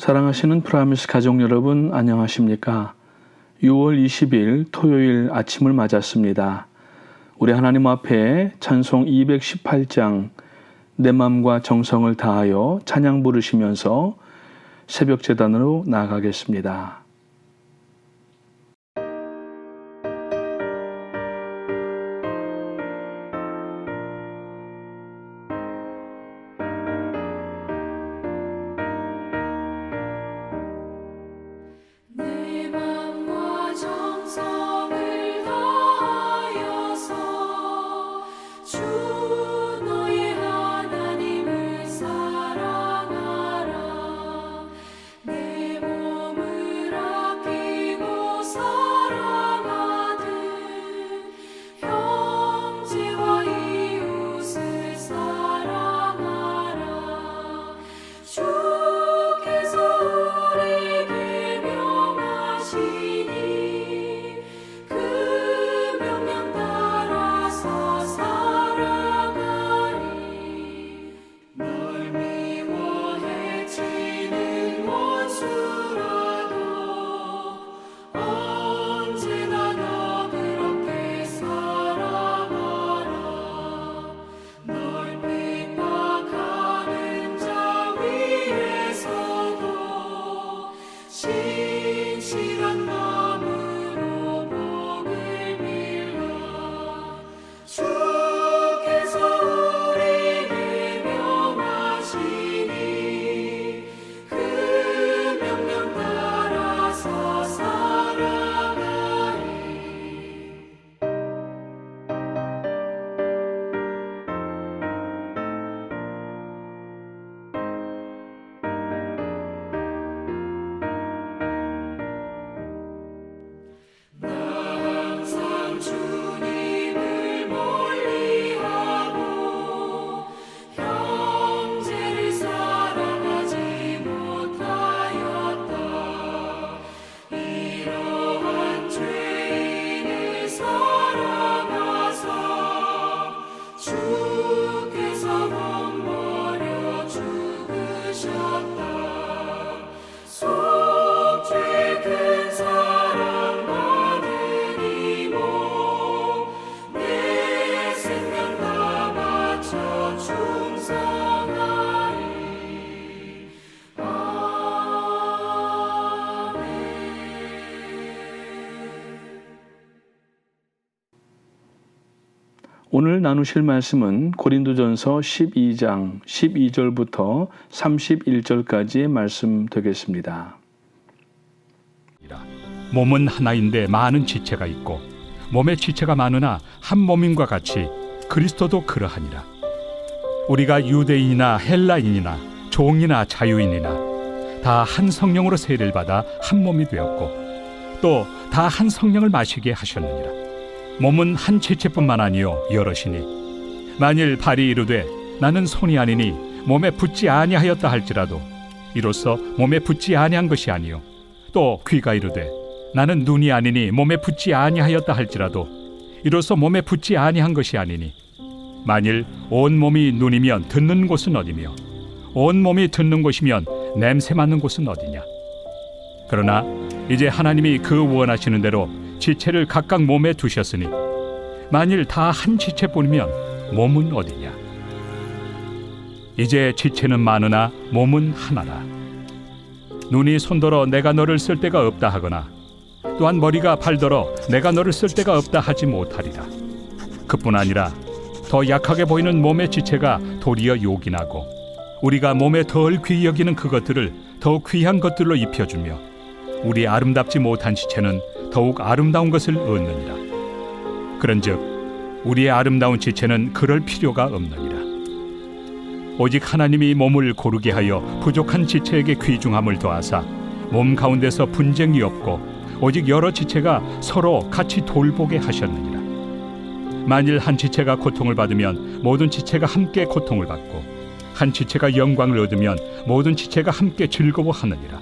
사랑하시는 프라미스 가족 여러분, 안녕하십니까? 6월 20일 토요일 아침을 맞았습니다. 우리 하나님 앞에 찬송 218장 내 마음과 정성을 다하여 찬양 부르시면서 새벽 제단으로 나아가겠습니다. 오늘 나누실 말씀은 고린도전서 12장 12절부터 31절까지의 말씀 되겠습니다. 몸은 하나인데 많은 지체가 있고 몸에 지체가 많으나 한 몸임과 같이 그리스도도 그러하니라. 우리가 유대인이나 헬라인이나 종이나 자유인이나 다 한 성령으로 세례를 받아 한 몸이 되었고 또 다 한 성령을 마시게 하셨느니라. 몸은 한 지체뿐만 아니요 여럿이니 만일 발이 이르되 나는 손이 아니니 몸에 붙지 아니하였다 할지라도 이로써 몸에 붙지 아니한 것이 아니요 또 귀가 이르되 나는 눈이 아니니 몸에 붙지 아니하였다 할지라도 이로써 몸에 붙지 아니한 것이 아니니 만일 온 몸이 눈이면 듣는 곳은 어디며 온 몸이 듣는 곳이면 냄새 맡는 곳은 어디냐. 그러나 이제 하나님이 그 원하시는 대로 지체를 각각 몸에 두셨으니 만일 다 한 지체뿐이면 몸은 어디냐. 이제 지체는 많으나 몸은 하나라. 눈이 손더러 내가 너를 쓸 데가 없다 하거나 또한 머리가 발더러 내가 너를 쓸 데가 없다 하지 못하리라. 그뿐 아니라 더 약하게 보이는 몸의 지체가 도리어 요긴하고 우리가 몸에 덜 귀히 여기는 그것들을 더욱 귀한 것들로 입혀주며 우리 아름답지 못한 지체는 더욱 아름다운 것을 얻느니라. 그런즉 우리의 아름다운 지체는 그럴 필요가 없느니라. 오직 하나님이 몸을 고르게 하여 부족한 지체에게 귀중함을 더하사 몸 가운데서 분쟁이 없고 오직 여러 지체가 서로 같이 돌보게 하셨느니라. 만일 한 지체가 고통을 받으면 모든 지체가 함께 고통을 받고 한 지체가 영광을 얻으면 모든 지체가 함께 즐거워하느니라.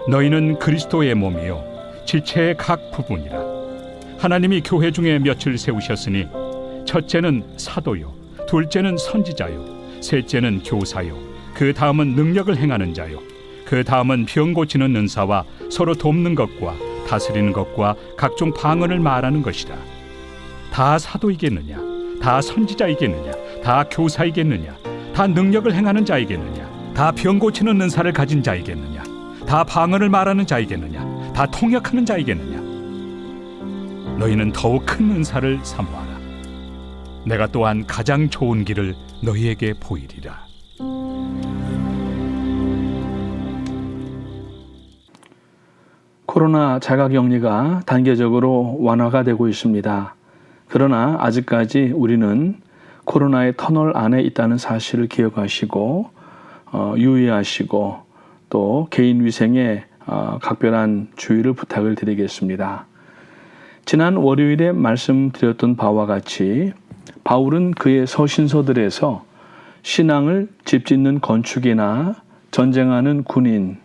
너희는 그리스도의 몸이요 지체의 각 부분이라. 하나님이 교회 중에 몇을 세우셨으니 첫째는 사도요, 둘째는 선지자요, 셋째는 교사요, 그 다음은 능력을 행하는 자요, 그 다음은 병 고치는 은사와 서로 돕는 것과 다스리는 것과 각종 방언을 말하는 것이라. 다 사도이겠느냐? 다 선지자이겠느냐? 다 교사이겠느냐? 다 능력을 행하는 자이겠느냐? 다 병 고치는 은사를 가진 자이겠느냐? 다 방언을 말하는 자이겠느냐? 다 통역하는 자이겠느냐? 너희는 더욱 큰 은사를 사모하라. 내가 또한 가장 좋은 길을 너희에게 보이리라. 코로나 자가격리가 단계적으로 완화가 되고 있습니다. 그러나 아직까지 우리는 코로나의 터널 안에 있다는 사실을 기억하시고 유의하시고 또 개인 위생에 각별한 주의를 부탁을 드리겠습니다. 지난 월요일에 말씀드렸던 바와 같이 바울은 그의 서신서들에서 신앙을 집짓는 건축이나 전쟁하는 군인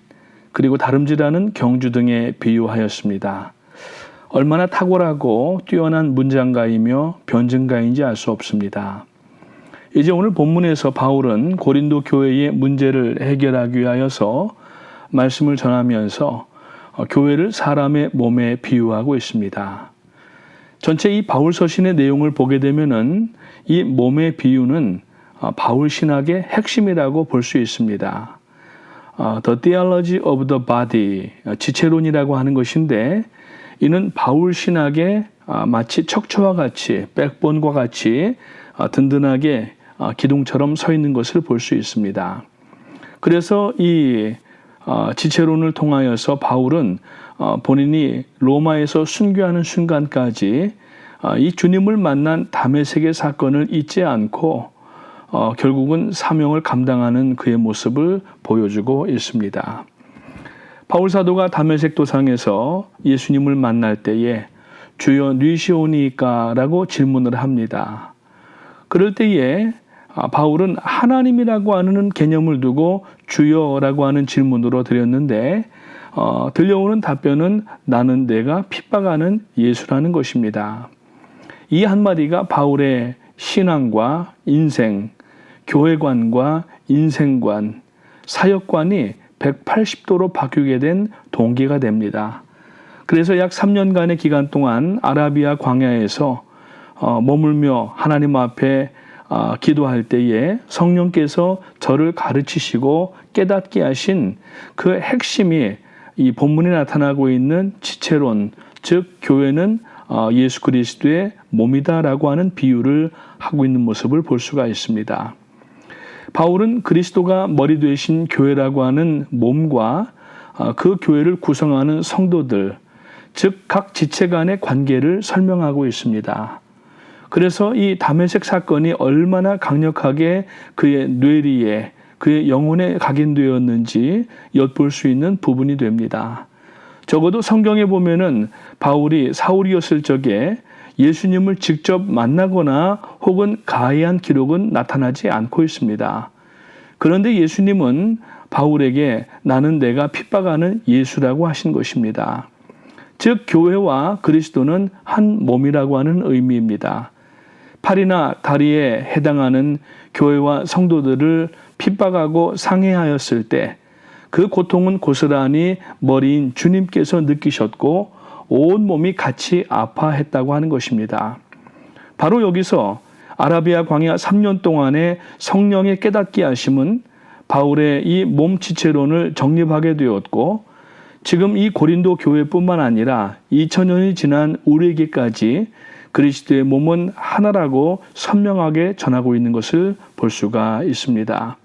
그리고 다름질하는 경주 등에 비유하였습니다. 얼마나 탁월하고 뛰어난 문장가이며 변증가인지 알 수 없습니다. 이제 오늘 본문에서 바울은 고린도 교회의 문제를 해결하기 위하여서 말씀을 전하면서 교회를 사람의 몸에 비유하고 있습니다. 전체 이 바울 서신의 내용을 보게 되면은 이 몸의 비유는 바울 신학의 핵심이라고 볼 수 있습니다. The Theology of the Body, 지체론이라고 하는 것인데 이는 바울 신학의 마치 척추와 같이 백본과 같이 든든하게 기둥처럼 서 있는 것을 볼 수 있습니다. 그래서 이 지체론을 통하여서 바울은 본인이 로마에서 순교하는 순간까지 이 주님을 만난 다메섹의 사건을 잊지 않고 결국은 사명을 감당하는 그의 모습을 보여주고 있습니다. 바울 사도가 다메섹 도상에서 예수님을 만날 때에 주여 누이시오니까라고 질문을 합니다. 그럴 때에 바울은 하나님이라고 하는 개념을 두고 주여라고 하는 질문으로 드렸는데 들려오는 답변은 나는 내가 핍박하는 예수라는 것입니다. 이 한마디가 바울의 신앙과 인생, 교회관과 인생관, 사역관이 180도로 바뀌게 된 동기가 됩니다. 그래서 약 3년간의 기간 동안 아라비아 광야에서 머물며 하나님 앞에 기도할 때에 성령께서 저를 가르치시고 깨닫게 하신 그 핵심이 이 본문에 나타나고 있는 지체론, 즉 교회는 예수 그리스도의 몸이다라고 하는 비유를 하고 있는 모습을 볼 수가 있습니다. 바울은 그리스도가 머리 되신 교회라고 하는 몸과 그 교회를 구성하는 성도들, 즉 각 지체 간의 관계를 설명하고 있습니다. 그래서 이 다메섹 사건이 얼마나 강력하게 그의 뇌리에, 그의 영혼에 각인되었는지 엿볼 수 있는 부분이 됩니다. 적어도 성경에 보면은 바울이 사울이었을 적에 예수님을 직접 만나거나 혹은 가해한 기록은 나타나지 않고 있습니다. 그런데 예수님은 바울에게 나는 내가 핍박하는 예수라고 하신 것입니다. 즉 교회와 그리스도는 한 몸이라고 하는 의미입니다. 팔이나 다리에 해당하는 교회와 성도들을 핍박하고 상해하였을 때 그 고통은 고스란히 머리인 주님께서 느끼셨고 온 몸이 같이 아파했다고 하는 것입니다. 바로 여기서 아라비아 광야 3년 동안의 성령의 깨닫게 하심은 바울의 이 몸 지체론을 정립하게 되었고 지금 이 고린도 교회뿐만 아니라 2000년이 지난 우리에게까지 그리스도의 몸은 하나라고 선명하게 전하고 있는 것을 볼 수가 있습니다.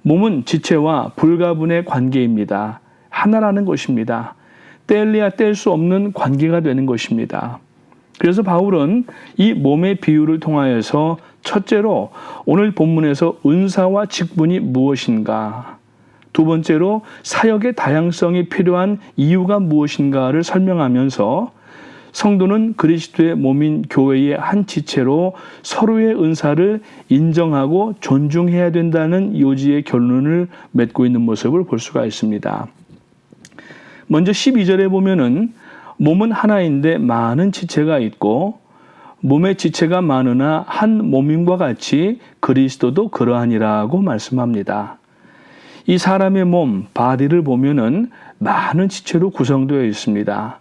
몸은 지체와 불가분의 관계입니다. 하나라는 것입니다. 뗄래야 뗄 수 없는 관계가 되는 것입니다. 그래서 바울은 이 몸의 비유를 통하여서 첫째로 오늘 본문에서 은사와 직분이 무엇인가, 두 번째로 사역의 다양성이 필요한 이유가 무엇인가를 설명하면서 성도는 그리스도의 몸인 교회의 한 지체로 서로의 은사를 인정하고 존중해야 된다는 요지의 결론을 맺고 있는 모습을 볼 수가 있습니다. 먼저 12절에 보면은 몸은 하나인데 많은 지체가 있고 몸의 지체가 많으나 한 몸임과 같이 그리스도도 그러하니라고 말씀합니다. 이 사람의 몸, 바디를 보면은 많은 지체로 구성되어 있습니다.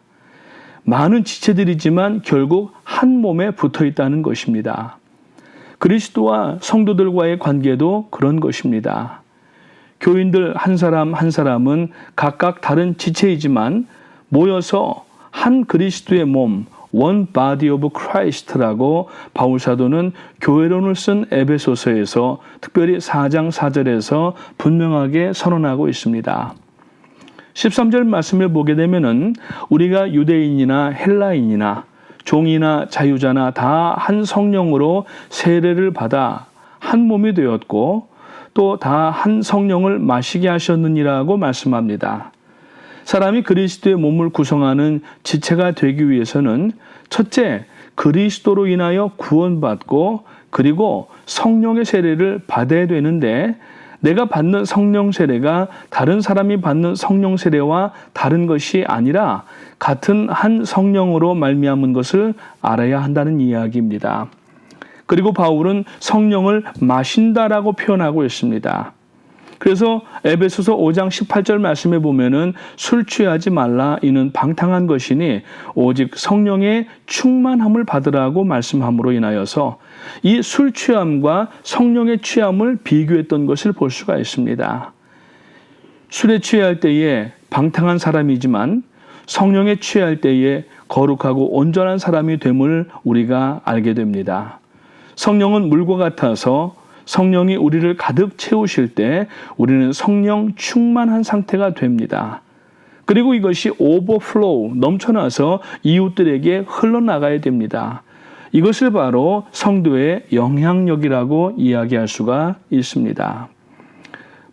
많은 지체들이지만 결국 한 몸에 붙어 있다는 것입니다. 그리스도와 성도들과의 관계도 그런 것입니다. 교인들 한 사람 한 사람은 각각 다른 지체이지만 모여서 한 그리스도의 몸, One Body of Christ라고 바울 사도는 교회론을 쓴 에베소서에서 특별히 4장 4절에서 분명하게 선언하고 있습니다. 13절 말씀을 보게 되면은 우리가 유대인이나 헬라인이나 종이나 자유자나 다 한 성령으로 세례를 받아 한 몸이 되었고 또 다 한 성령을 마시게 하셨느니라고 말씀합니다. 사람이 그리스도의 몸을 구성하는 지체가 되기 위해서는 첫째, 그리스도로 인하여 구원받고 그리고 성령의 세례를 받아야 되는데 내가 받는 성령 세례가 다른 사람이 받는 성령 세례와 다른 것이 아니라 같은 한 성령으로 말미암은 것을 알아야 한다는 이야기입니다. 그리고 바울은 성령을 마신다라고 표현하고 있습니다. 그래서 에베소서 5장 18절 말씀에 보면은 술 취하지 말라 이는 방탕한 것이니 오직 성령의 충만함을 받으라고 말씀함으로 인하여서 이 술 취함과 성령의 취함을 비교했던 것을 볼 수가 있습니다. 술에 취할 때에 방탕한 사람이지만 성령에 취할 때에 거룩하고 온전한 사람이 됨을 우리가 알게 됩니다. 성령은 물과 같아서 성령이 우리를 가득 채우실 때 우리는 성령 충만한 상태가 됩니다. 그리고 이것이 오버플로우, 넘쳐나서 이웃들에게 흘러나가야 됩니다. 이것을 바로 성도의 영향력이라고 이야기할 수가 있습니다.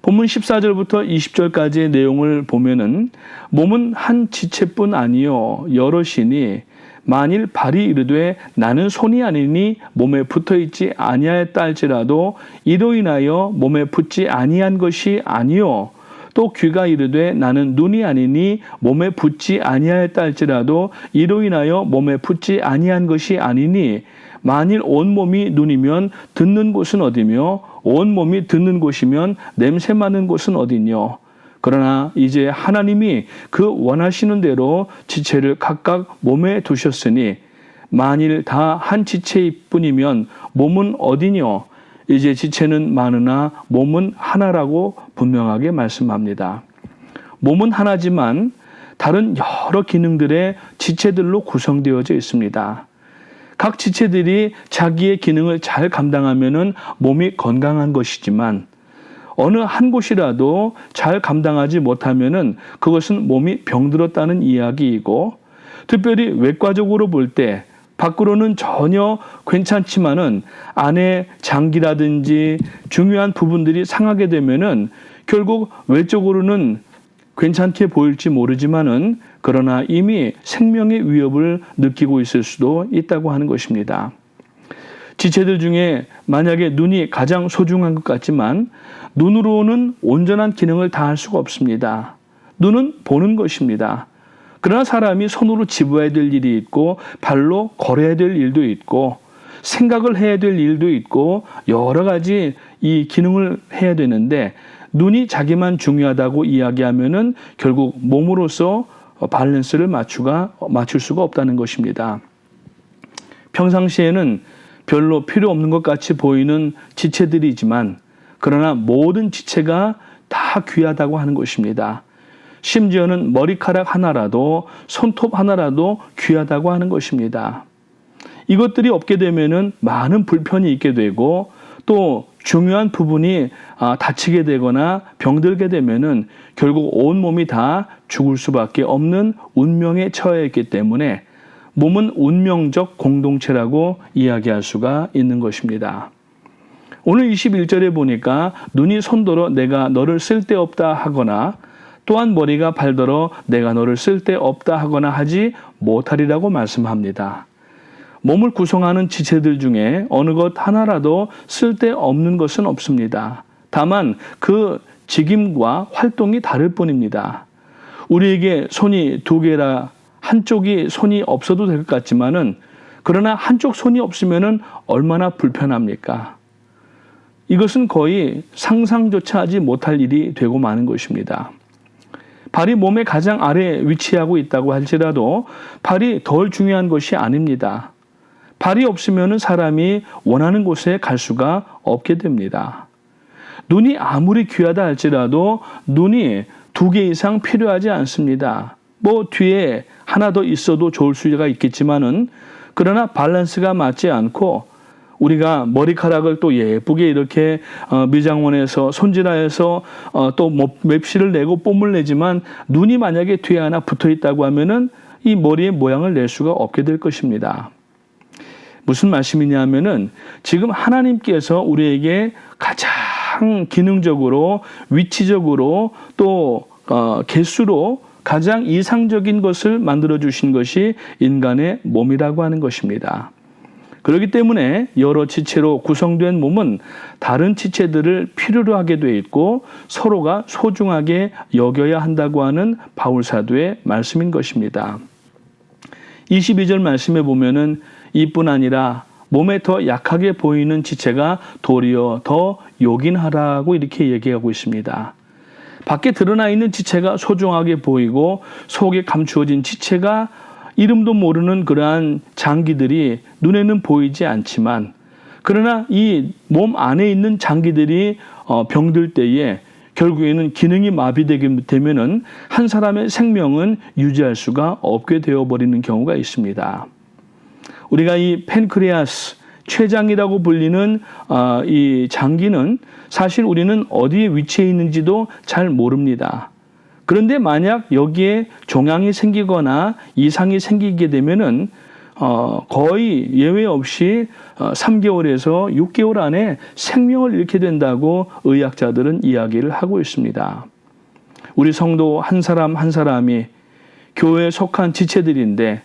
본문 14절부터 20절까지의 내용을 보면은 몸은 한 지체뿐 아니요 여럿이니 만일 발이 이르되 나는 손이 아니니 몸에 붙어있지 아니하였다 할지라도 이로 인하여 몸에 붙지 아니한 것이 아니요 또 귀가 이르되 나는 눈이 아니니 몸에 붙지 아니하였다 할지라도 이로 인하여 몸에 붙지 아니한 것이 아니니 만일 온몸이 눈이면 듣는 곳은 어디며 온몸이 듣는 곳이면 냄새 맡는 곳은 어디뇨. 그러나 이제 하나님이 그 원하시는 대로 지체를 각각 몸에 두셨으니 만일 다 한 지체일 뿐이면 몸은 어디뇨? 이제 지체는 많으나 몸은 하나라고 분명하게 말씀합니다. 몸은 하나지만 다른 여러 기능들의 지체들로 구성되어져 있습니다. 각 지체들이 자기의 기능을 잘 감당하면은 몸이 건강한 것이지만 어느 한 곳이라도 잘 감당하지 못하면은 그것은 몸이 병들었다는 이야기이고 특별히 외과적으로 볼 때 밖으로는 전혀 괜찮지만은 안에 장기라든지 중요한 부분들이 상하게 되면은 결국 외적으로는 괜찮게 보일지 모르지만은 그러나 이미 생명의 위협을 느끼고 있을 수도 있다고 하는 것입니다. 지체들 중에 만약에 눈이 가장 소중한 것 같지만 눈으로는 온전한 기능을 다할 수가 없습니다. 눈은 보는 것입니다. 그러나 사람이 손으로 집어야 될 일이 있고 발로 걸어야 될 일도 있고 생각을 해야 될 일도 있고 여러 가지 이 기능을 해야 되는데 눈이 자기만 중요하다고 이야기하면은 결국 몸으로서 밸런스를 맞출 수가 없다는 것입니다. 평상시에는 별로 필요 없는 것 같이 보이는 지체들이지만 그러나 모든 지체가 다 귀하다고 하는 것입니다. 심지어는 머리카락 하나라도 손톱 하나라도 귀하다고 하는 것입니다. 이것들이 없게 되면은 많은 불편이 있게 되고 또 중요한 부분이 다치게 되거나 병들게 되면은 결국 온 몸이 다 죽을 수밖에 없는 운명에 처해 있기 때문에 몸은 운명적 공동체라고 이야기할 수가 있는 것입니다. 오늘 21절에 보니까 눈이 손더러 내가 너를 쓸데없다 하거나 또한 머리가 발더러 내가 너를 쓸데없다 하거나 하지 못하리라고 말씀합니다. 몸을 구성하는 지체들 중에 어느 것 하나라도 쓸데없는 것은 없습니다. 다만 그 직임과 활동이 다를 뿐입니다. 우리에게 손이 두 개라 한쪽이 손이 없어도 될 것 같지만은 그러나 한쪽 손이 없으면은 얼마나 불편합니까? 이것은 거의 상상조차 하지 못할 일이 되고 마는 것입니다. 발이 몸의 가장 아래에 위치하고 있다고 할지라도 발이 덜 중요한 것이 아닙니다. 발이 없으면 사람이 원하는 곳에 갈 수가 없게 됩니다. 눈이 아무리 귀하다 할지라도 눈이 2개 이상 필요하지 않습니다. 뒤에 하나 더 있어도 좋을 수가 있겠지만은, 그러나 밸런스가 맞지 않고 우리가 머리카락을 또 예쁘게 이렇게 미장원에서 손질하여서 또 맵시를 내고 뽐을 내지만 눈이 만약에 뒤에 하나 붙어 있다고 하면은 이 머리의 모양을 낼 수가 없게 될 것입니다. 무슨 말씀이냐 하면은, 지금 하나님께서 우리에게 가장 기능적으로, 위치적으로, 또 개수로 가장 이상적인 것을 만들어 주신 것이 인간의 몸이라고 하는 것입니다. 그렇기 때문에 여러 지체로 구성된 몸은 다른 지체들을 필요로 하게 돼 있고 서로가 소중하게 여겨야 한다고 하는 바울 사도의 말씀인 것입니다. 22절 말씀에 보면은 이뿐 아니라 몸에 더 약하게 보이는 지체가 도리어 더 요긴하라고 이렇게 얘기하고 있습니다. 밖에 드러나 있는 지체가 소중하게 보이고 속에 감추어진 지체가 이름도 모르는 그러한 장기들이 눈에는 보이지 않지만, 그러나 이 몸 안에 있는 장기들이 병들 때에 결국에는 기능이 마비되게 되면은 한 사람의 생명은 유지할 수가 없게 되어버리는 경우가 있습니다. 우리가 이 팬크레아스, 췌장이라고 불리는 이 장기는 사실 우리는 어디에 위치해 있는지도 잘 모릅니다. 그런데 만약 여기에 종양이 생기거나 이상이 생기게 되면은 거의 예외 없이 3개월에서 6개월 안에 생명을 잃게 된다고 의학자들은 이야기를 하고 있습니다. 우리 성도 한 사람 한 사람이 교회에 속한 지체들인데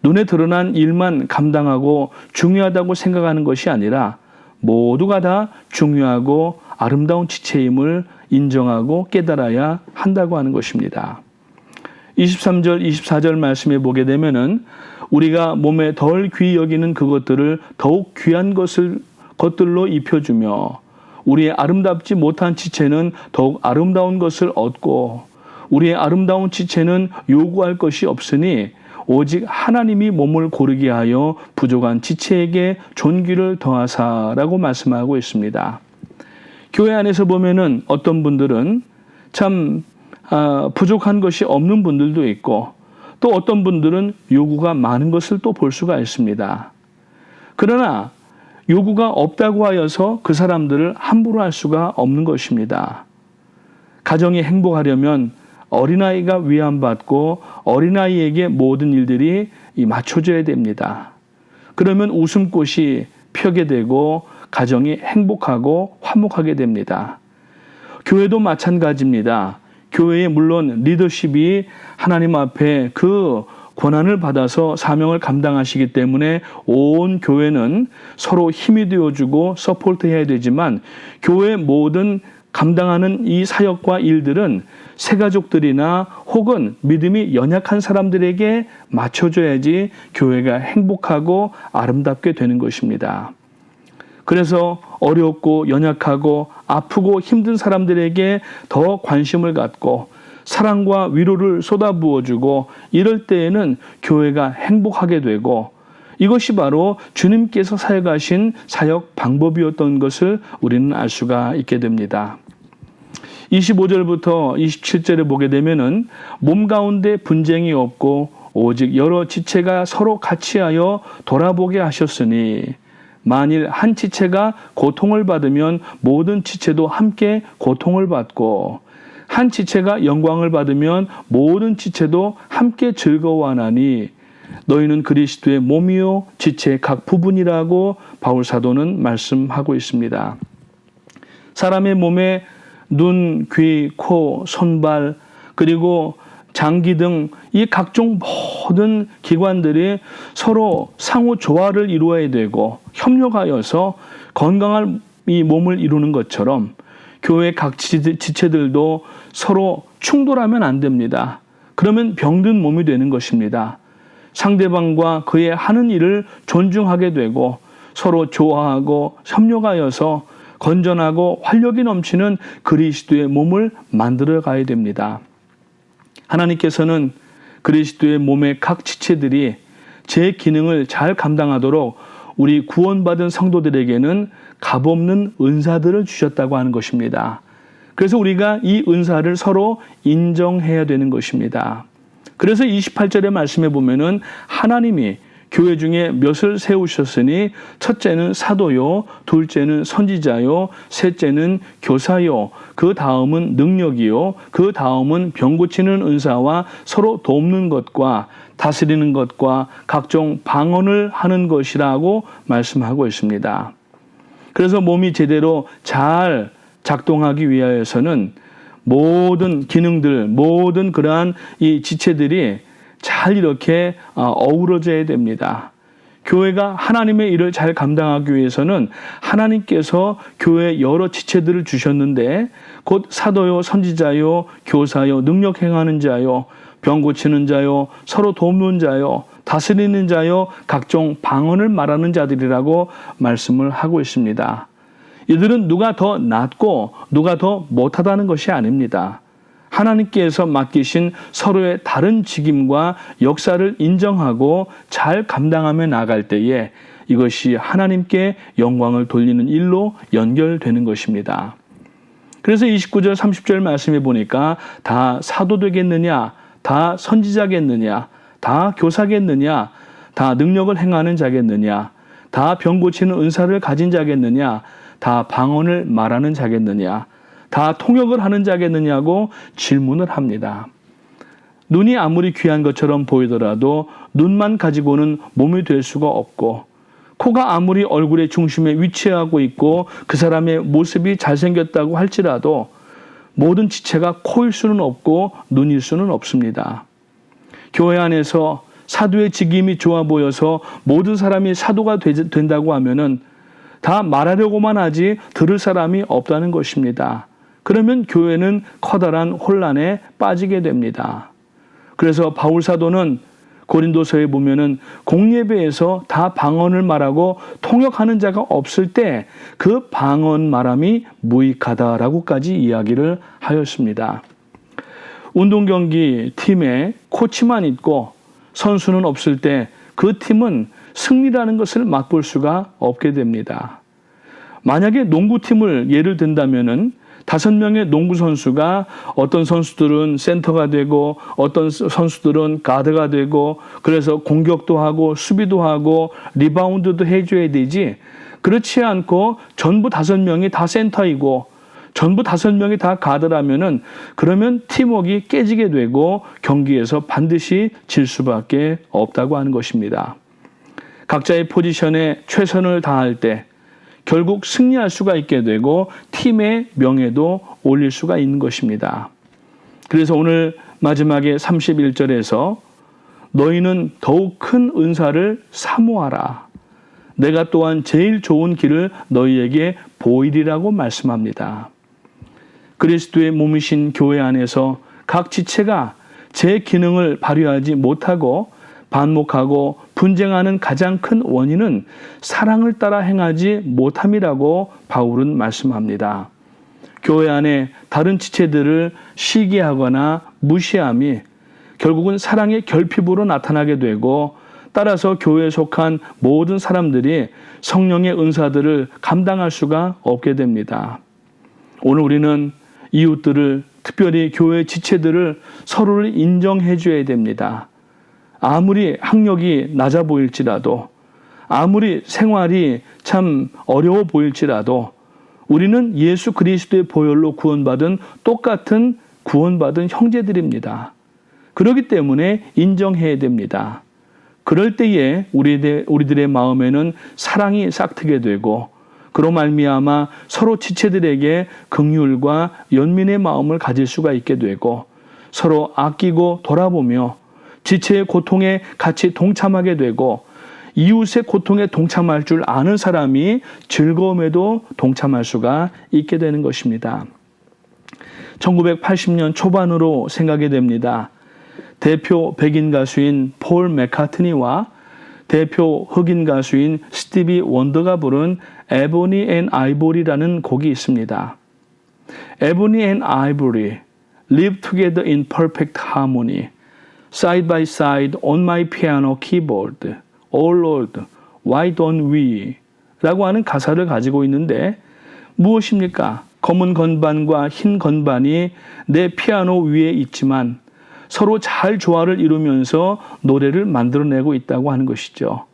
눈에 드러난 일만 감당하고 중요하다고 생각하는 것이 아니라 모두가 다 중요하고 아름다운 지체임을 인정하고 깨달아야 한다고 하는 것입니다. 23절, 24절 말씀에 보게 되면은 우리가 몸에 덜 귀히 여기는 그것들을 더욱 귀한 것들로 입혀주며 우리의 아름답지 못한 지체는 더욱 아름다운 것을 얻고 우리의 아름다운 지체는 요구할 것이 없으니 오직 하나님이 몸을 고르게 하여 부족한 지체에게 존귀를 더하사라고 말씀하고 있습니다. 교회 안에서 보면은 어떤 분들은 참 부족한 것이 없는 분들도 있고 또 어떤 분들은 요구가 많은 것을 또 볼 수가 있습니다. 그러나 요구가 없다고 하여서 그 사람들을 함부로 할 수가 없는 것입니다. 가정이 행복하려면 어린아이가 위안받고 어린아이에게 모든 일들이 맞춰져야 됩니다. 그러면 웃음꽃이 펴게 되고 가정이 행복하고 화목하게 됩니다. 교회도 마찬가지입니다. 교회에 물론 리더십이 하나님 앞에 그 권한을 받아서 사명을 감당하시기 때문에 온 교회는 서로 힘이 되어주고 서포트해야 되지만 교회의 모든 감당하는 이 사역과 일들은 새가족들이나 혹은 믿음이 연약한 사람들에게 맞춰줘야지 교회가 행복하고 아름답게 되는 것입니다. 그래서 어렵고 연약하고 아프고 힘든 사람들에게 더 관심을 갖고 사랑과 위로를 쏟아부어주고 이럴 때에는 교회가 행복하게 되고 이것이 바로 주님께서 사역하신 사역 방법이었던 것을 우리는 알 수가 있게 됩니다. 25절부터 27절에 보게 되면은 몸 가운데 분쟁이 없고 오직 여러 지체가 서로 같이하여 돌아보게 하셨으니 만일 한 지체가 고통을 받으면 모든 지체도 함께 고통을 받고 한 지체가 영광을 받으면 모든 지체도 함께 즐거워하나니 너희는 그리스도의 몸이요 지체의 각 부분이라고 바울 사도는 말씀하고 있습니다. 사람의 몸에 눈, 귀, 코, 손발 그리고 장기 등 이 각종 모든 기관들이 서로 상호 조화를 이루어야 되고 협력하여서 건강한 이 몸을 이루는 것처럼 교회 각 지체들도 서로 충돌하면 안 됩니다. 그러면 병든 몸이 되는 것입니다. 상대방과 그의 하는 일을 존중하게 되고 서로 좋아하고 협력하여서 건전하고 활력이 넘치는 그리스도의 몸을 만들어 가야 됩니다. 하나님께서는 그리스도의 몸의 각 지체들이 제 기능을 잘 감당하도록 우리 구원받은 성도들에게는 값없는 은사들을 주셨다고 하는 것입니다. 그래서 우리가 이 은사를 서로 인정해야 되는 것입니다. 그래서 28절의 말씀에 보면은 하나님이 교회 중에 몇을 세우셨으니 첫째는 사도요, 둘째는 선지자요, 셋째는 교사요, 그 다음은 능력이요, 그 다음은 병 고치는 은사와 서로 돕는 것과 다스리는 것과 각종 방언을 하는 것이라고 말씀하고 있습니다. 그래서 몸이 제대로 잘 작동하기 위하여서는 모든 기능들, 모든 그러한 이 지체들이 잘 이렇게 어우러져야 됩니다. 교회가 하나님의 일을 잘 감당하기 위해서는 하나님께서 교회에 여러 지체들을 주셨는데 곧 사도요, 선지자요, 교사요, 능력 행하는 자요, 병 고치는 자요, 서로 돕는 자요, 다스리는 자요, 각종 방언을 말하는 자들이라고 말씀을 하고 있습니다. 이들은 누가 더 낫고 누가 더 못하다는 것이 아닙니다. 하나님께서 맡기신 서로의 다른 직임과 역사를 인정하고 잘 감당하며 나갈 때에 이것이 하나님께 영광을 돌리는 일로 연결되는 것입니다. 그래서 29절 30절 말씀해 보니까 다 사도 되겠느냐, 다 선지자겠느냐, 다 교사겠느냐, 다 능력을 행하는 자겠느냐, 다 병 고치는 은사를 가진 자겠느냐, 다 방언을 말하는 자겠느냐, 다 통역을 하는 자겠느냐고 질문을 합니다. 눈이 아무리 귀한 것처럼 보이더라도 눈만 가지고는 몸이 될 수가 없고, 코가 아무리 얼굴의 중심에 위치하고 있고 그 사람의 모습이 잘생겼다고 할지라도 모든 지체가 코일 수는 없고 눈일 수는 없습니다. 교회 안에서 사도의 직임이 좋아 보여서 모든 사람이 사도가 된다고 하면은 다 말하려고만 하지 들을 사람이 없다는 것입니다. 그러면 교회는 커다란 혼란에 빠지게 됩니다. 그래서 바울 사도는 고린도서에 보면은 공예배에서 다 방언을 말하고 통역하는 자가 없을 때 그 방언 말함이 무익하다라고까지 이야기를 하였습니다. 운동 경기 팀에 코치만 있고 선수는 없을 때 그 팀은 승리라는 것을 맛볼 수가 없게 됩니다. 만약에 농구팀을 예를 든다면은 5명의 농구 선수가 어떤 선수들은 센터가 되고 어떤 선수들은 가드가 되고 그래서 공격도 하고 수비도 하고 리바운드도 해줘야 되지, 그렇지 않고 전부 5명이 다 센터이고 전부 5명이 다 가드라면은 그러면 팀워크가 깨지게 되고 경기에서 반드시 질 수밖에 없다고 하는 것입니다. 각자의 포지션에 최선을 다할 때 결국 승리할 수가 있게 되고 팀의 명예도 올릴 수가 있는 것입니다. 그래서 오늘 마지막에 31절에서 너희는 더욱 큰 은사를 사모하라. 내가 또한 제일 좋은 길을 너희에게 보이리라고 말씀합니다. 그리스도의 몸이신 교회 안에서 각 지체가 제 기능을 발휘하지 못하고 반목하고 분쟁하는 가장 큰 원인은 사랑을 따라 행하지 못함이라고 바울은 말씀합니다. 교회 안에 다른 지체들을 시기하거나 무시함이 결국은 사랑의 결핍으로 나타나게 되고, 따라서 교회에 속한 모든 사람들이 성령의 은사들을 감당할 수가 없게 됩니다. 오늘 우리는 이웃들을, 특별히 교회 지체들을 서로를 인정해 줘야 됩니다. 아무리 학력이 낮아 보일지라도, 아무리 생활이 참 어려워 보일지라도 우리는 예수 그리스도의 보혈로 구원받은 똑같은 구원받은 형제들입니다. 그렇기 때문에 인정해야 됩니다. 그럴 때에 우리들의 마음에는 사랑이 싹트게 되고, 그로 말미암아 서로 지체들에게 긍휼과 연민의 마음을 가질 수가 있게 되고, 서로 아끼고 돌아보며 지체의 고통에 같이 동참하게 되고, 이웃의 고통에 동참할 줄 아는 사람이 즐거움에도 동참할 수가 있게 되는 것입니다. 1980년 초반으로 생각이 됩니다. 대표 백인 가수인 폴 맥카트니와 대표 흑인 가수인 스티비 원더가 부른 Ebony and Ivory라는 곡이 있습니다. Ebony and Ivory live together in perfect harmony, side by side on my piano keyboard. Oh Lord, why don't we? 라고 하는 가사를 가지고 있는데 무엇입니까? 검은 건반과 흰 건반이 내 피아노 위에 있지만 서로 잘 조화를 이루면서 노래를 만들어내고 있다고 하는 것이죠.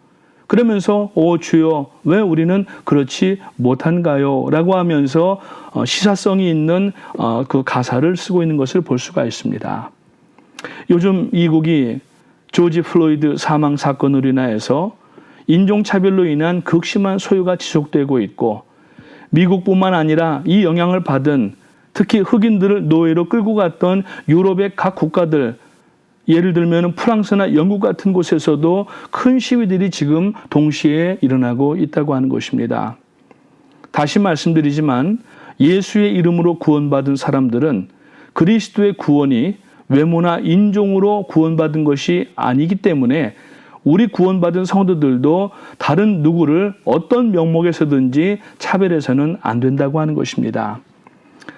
그러면서 오 주여 왜 우리는 그렇지 못한가요? 라고 하면서 시사성이 있는 그 가사를 쓰고 있는 것을 볼 수가 있습니다. 요즘 미국이 조지 플로이드 사망 사건으로 인하여서 인종차별로 인한 극심한 소요가 지속되고 있고 미국뿐만 아니라 이 영향을 받은 특히 흑인들을 노예로 끌고 갔던 유럽의 각 국가들, 예를 들면 프랑스나 영국 같은 곳에서도 큰 시위들이 지금 동시에 일어나고 있다고 하는 것입니다. 다시 말씀드리지만 예수의 이름으로 구원받은 사람들은 그리스도의 구원이 외모나 인종으로 구원받은 것이 아니기 때문에 우리 구원받은 성도들도 다른 누구를 어떤 명목에서든지 차별해서는 안 된다고 하는 것입니다.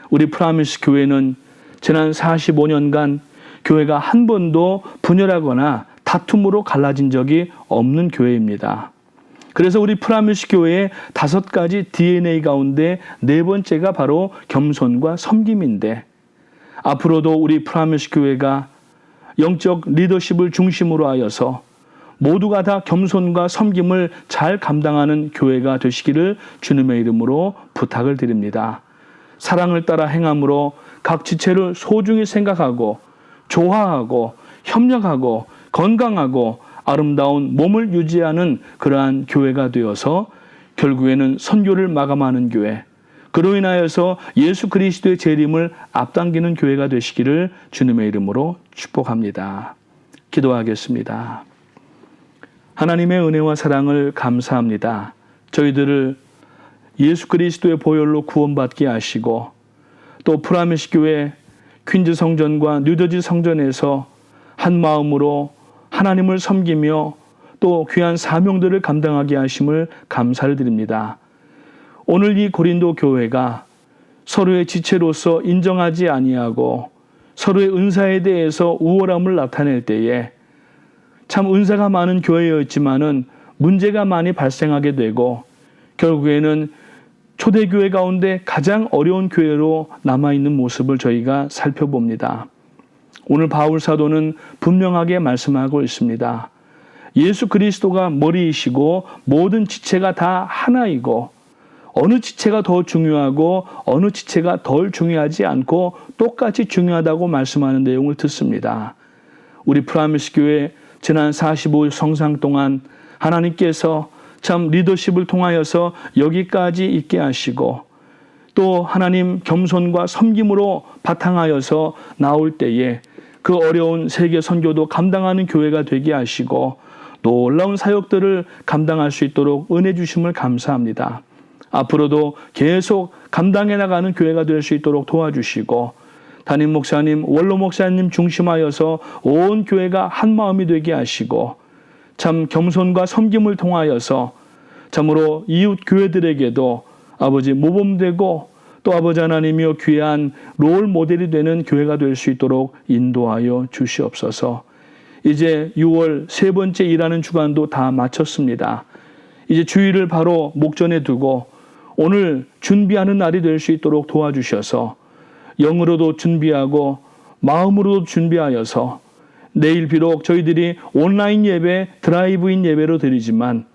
우리 프라미스 교회는 지난 45년간 교회가 한 번도 분열하거나 다툼으로 갈라진 적이 없는 교회입니다. 그래서 우리 프라미스 교회의 5가지 DNA 가운데 4번째가 바로 겸손과 섬김인데 앞으로도 우리 프라미스 교회가 영적 리더십을 중심으로 하여서 모두가 다 겸손과 섬김을 잘 감당하는 교회가 되시기를 주님의 이름으로 부탁을 드립니다. 사랑을 따라 행함으로 각 지체를 소중히 생각하고 조화하고 협력하고 건강하고 아름다운 몸을 유지하는 그러한 교회가 되어서 결국에는 선교를 마감하는 교회, 그로 인하여서 예수 그리스도의 재림을 앞당기는 교회가 되시기를 주님의 이름으로 축복합니다. 기도하겠습니다. 하나님의 은혜와 사랑을 감사합니다. 저희들을 예수 그리스도의 보혈로 구원받게 하시고 또 프라미스 교회 퀸즈 성전과 뉴저지 성전에서 한 마음으로 하나님을 섬기며 또 귀한 사명들을 감당하게 하심을 감사를 드립니다. 오늘 이 고린도 교회가 서로의 지체로서 인정하지 아니하고 서로의 은사에 대해서 우월함을 나타낼 때에 참 은사가 많은 교회였지만은 문제가 많이 발생하게 되고 결국에는 초대교회 가운데 가장 어려운 교회로 남아있는 모습을 저희가 살펴봅니다. 오늘 바울 사도는 분명하게 말씀하고 있습니다. 예수 그리스도가 머리이시고 모든 지체가 다 하나이고 어느 지체가 더 중요하고 어느 지체가 덜 중요하지 않고 똑같이 중요하다고 말씀하는 내용을 듣습니다. 우리 프라미스 교회 지난 45일 성상 동안 하나님께서 참 리더십을 통하여서 여기까지 있게 하시고 또 하나님 겸손과 섬김으로 바탕하여서 나올 때에 그 어려운 세계 선교도 감당하는 교회가 되게 하시고 놀라운 사역들을 감당할 수 있도록 은혜 주심을 감사합니다. 앞으로도 계속 감당해 나가는 교회가 될 수 있도록 도와주시고 담임 목사님, 원로 목사님 중심하여서 온 교회가 한 마음이 되게 하시고 참 겸손과 섬김을 통하여서 참으로 이웃 교회들에게도 아버지 모범되고 또 아버지 하나님이여 귀한 롤 모델이 되는 교회가 될 수 있도록 인도하여 주시옵소서. 이제 6월 3번째 일하는 주간도 다 마쳤습니다. 이제 주일을 바로 목전에 두고 오늘 준비하는 날이 될 수 있도록 도와주셔서 영으로도 준비하고 마음으로도 준비하여서 내일 비록 저희들이 온라인 예배, 드라이브인 예배로 드리지만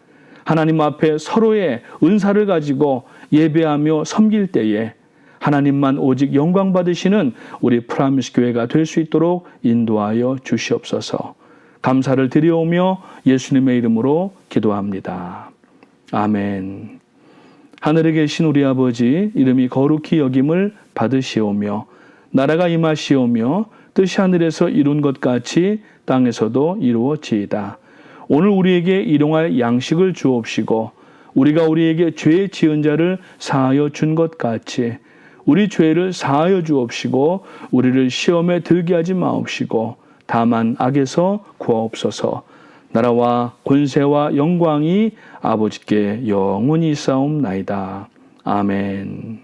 하나님 앞에 서로의 은사를 가지고 예배하며 섬길 때에 하나님만 오직 영광 받으시는 우리 프라미스 교회가 될 수 있도록 인도하여 주시옵소서. 감사를 드려오며 예수님의 이름으로 기도합니다. 아멘. 하늘에 계신 우리 아버지 이름이 거룩히 여김을 받으시오며 나라가 임하시오며 뜻이 하늘에서 이룬 것 같이 땅에서도 이루어지이다. 오늘 우리에게 일용할 양식을 주옵시고 우리가 우리에게 죄 지은 자를 사하여 준 것 같이 우리 죄를 사하여 주옵시고 우리를 시험에 들게 하지 마옵시고 다만 악에서 구하옵소서. 나라와 권세와 영광이 아버지께 영원히 있사옵나이다. 아멘.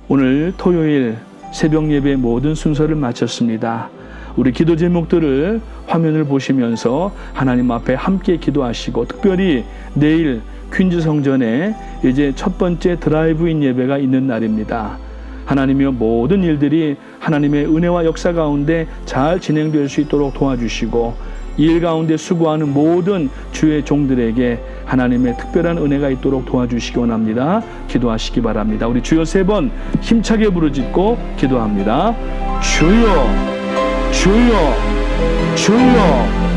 오늘 토요일 새벽 예배 모든 순서를 마쳤습니다. 우리 기도 제목들을 화면을 보시면서 하나님 앞에 함께 기도하시고, 특별히 내일 퀸즈 성전에 이제 첫 번째 드라이브인 예배가 있는 날입니다. 하나님이여 모든 일들이 하나님의 은혜와 역사 가운데 잘 진행될 수 있도록 도와주시고, 이 일 가운데 수고하는 모든 주의 종들에게 하나님의 특별한 은혜가 있도록 도와주시기 원합니다. 기도하시기 바랍니다. 우리 주여 3번 힘차게 부르짖고 기도합니다. 주여, 주여, 주여.